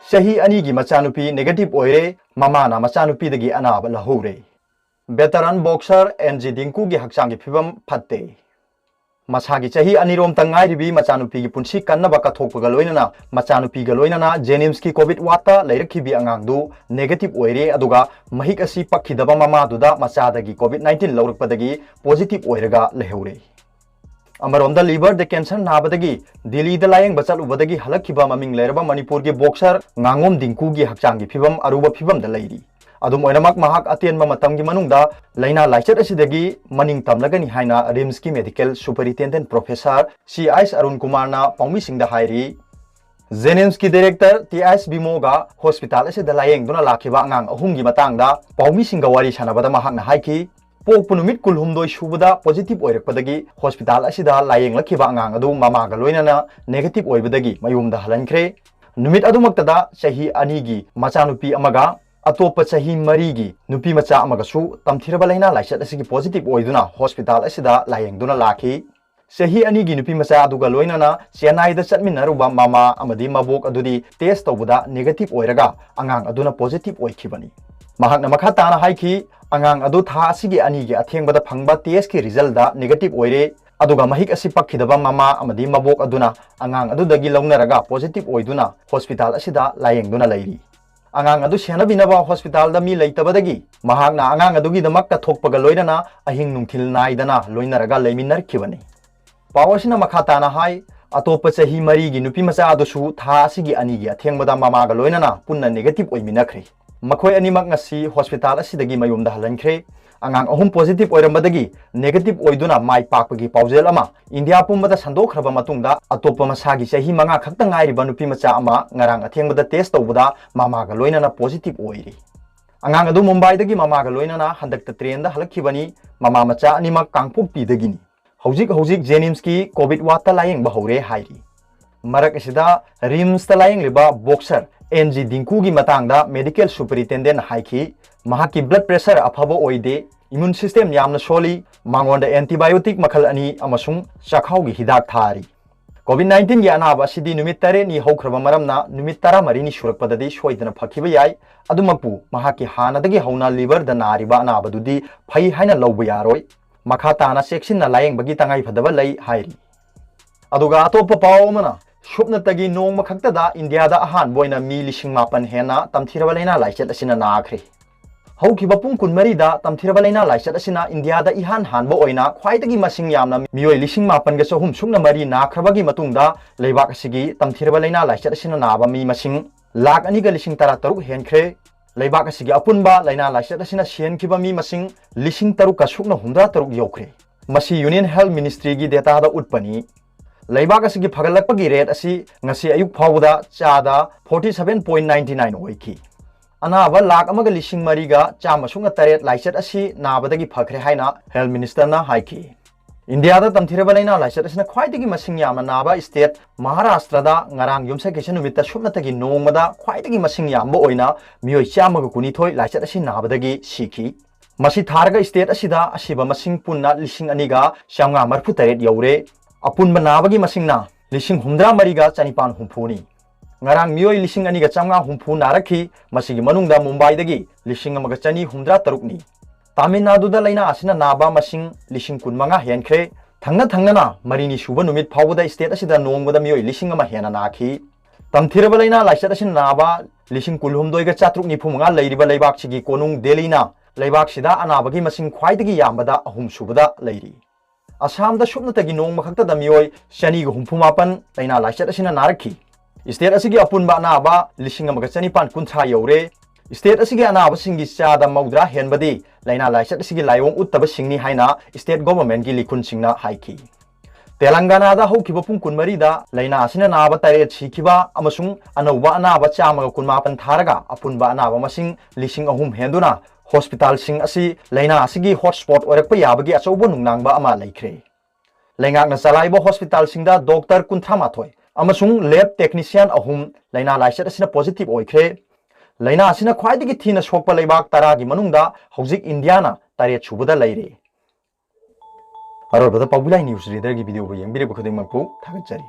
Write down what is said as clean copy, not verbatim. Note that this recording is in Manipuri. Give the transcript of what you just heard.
Sahi ani gi machanupi negative oire mamana machanupi anaba lahore. Veteran boxer NG Dinku gi hakchang gi phibam phatte. Masagi chahi anirom tangai ribi machanupi gi punsi kannaba kathokpaga loinana machanupi ga loinana Jenims ki COVID wata leirakhibi angangdu negative oire aduga mahik asi pakhidaba mama duda machadagi COVID-19 laurakpadagi positive oiraga lehaure. Amaronda liver de cancer nabadagi Delhi da layeng bachal ubadagi halakhiba maming leraba Manipur gi boxer ngangom Dinku gi hakchang gi phibam aruba phibam da leiri. Adum oinamak mahak atien matam gi manungda laina laichat asidagi maning tamlagani haina RIMS ki medical superintendent professor C.I. Arun Kumar na pangmi singda hairi. Jenims ki director T.S. Bimoga hospital asida layeng duna lakhiba ngang ahum gi matangda pangmi singa wari sanabada mahak na haiki. Pok punumit kulhumdoi subada positive oirakpadagi hospital asida layeng lakhiba ngang adu mamaga loinana negative oibadagi mayumda halankre. Numit adumaktada chahi anigi machanupi amaga atopa chahi marigi nupi macha amagasu tamthiraba laina laichat asigi positive oiduna hospital asida layeng duna lakhi. Chahi anigi nupi macha aduga loinana Chennai da chatminaruba mama amadi mabok adudi test tawbuda negative oiraga angang aduna positive oikhibani. Mahakna makha tana haiki angang adu tha asigi anigi athengbada phangba test ki result da negative oire aduga mahik asi pakhidaba mama amadi mabok aduna angang adu dagi launaraga positive oiduna hospital asida layeng duna lairi. Angang adu senabinaba hospital da mi leitabadagi mahakna angang adugi damak ka thokpaga loinana ahing nungthil naidana loinaraga leiminarkhibani. Pawasina makha tana hai atopa chahi marigi nupi macha adusu tha asigi anigi athengbada mama ga loinana punna negative oiminakhre. Makhoi animak ngasi hospital asidagi mayumda halankre. Angang ahum positive oirambadagi negative oiduna mai pakpagi paujel ama India pumbada sandokhraba matungda atopa masagi chahi manga khakta ngairiba nupi macha ama ngarang athengbada test tawbuda mama ga loinana positive oiri. Angang adu Mumbai dagi mama ga loinana handakta train da halakhibani mama macha animak kangpokpi dagini. Hojik Jenims ki COVID wata layeng bahore hairi. Marak asida RIMS ta layeng liba boxer NG Dinku gi matangda medical superintendent haiki mahaki blood pressure afaba oide immune system yamna soli mangonda antibiotic makhal ani amasung chakhau gi hidak thari. COVID-19 gi anaba sidi numit tare ni haukraba maramna numit tara marini surakpadadi soidana phakhiba yai adumapu mahaki hanadagi hauna liver da nariba anaba dudi phai haina lawba yaroi. Makha tana section na layeng bagi tangai phadaba lai hairi. Aduga atopa paw mana shupna tagi nong makhakta da India da ahan boina mi lishing mapan hena tamthiraba laina laichat asina nakhre. Haukiba pung kunmari da tamthiraba laina laichat asina India da ihan hanba oina khwaidagi masing yamna mioi lishing mapan ga sohum sungna mari nakhrabagi matungda leibak asigi tamthiraba laina laichat asina naba mi masing lakh ani ga lishing tara taruk henkhre. Leibak asigi apunba laina laichat asina sian kiba mi masing lishing taruk ka sukna humdra taruk yokre. Masi Union Health Ministry gi data da utpani. Leibak asigi phagalakpagi rate asi ngasi ayuk phawda chada 47.99 oiki. Anaba lakh amaga lishing mariga chama sunga taret laichat asi nabadagi phakre haina Health Minister na haiki. India da tamthiraba laina laichat asina khwaidagi masing yamna naba state Maharashtra da ngarang yumsa kesen numita shupnatagi nongmada khwaidagi masing yamba oina mioi chamaga kunithoi laichat asi nabadagi sikhi. Masi tharga state asida asiba masing punna lishing aniga shamnga marphu taret yaure. Apunba nabagi masingna lishing humdra mariga chanipan humphuni. Ngarang mioi lishing aniga chamnga humphu narakhi masigi manungda Mumbai dagi lishing amaga chani humdra tarukni. Tamil Nadu da laina asina naba masing lishing kunmanga henkre. Thangna na marini shuba numit phawda state asida nongmada mioi lishing ama hena nakhi. Tamthiraba laina laichat asina naba lishing kulhumdoi ga chatruk niphumanga leiriba leibak sigi konung Delhi na leibak sida anabagi masing khwaidagi yambada ahum subada leiri. Assam da shupnatagi nong makhakta da mioi shani ga humpumapan laina laichat asina narakhi. State asigi apunba anaba lishing amaga chanipan kuntha yaure. State asigi anaba singi chada maudra henbadi laina laichat asigi layong uttaba singni haina state government gi likun singna haiki. Telangana da haukiba pung kunmari da laina asina naba taret sikhiba amasung anauba anaba chamaga kunmapan tharaga apunba anaba masing lishing ahum henduna hospital sing asi laina asigi hotspot orakpa yabagi achauba nungnangba ama laikre. Lengak na salaiba hospital singda doctor kunthamathoi amasung lab technician ahum laina laichat asina positive oikre. Laina asina khwaidagi thina sokpa leibak taragi manungda hojik India na taret subada leire. Arobada Pabulai News Reader gi video ko yengbire ko khuding magpu thagatjari.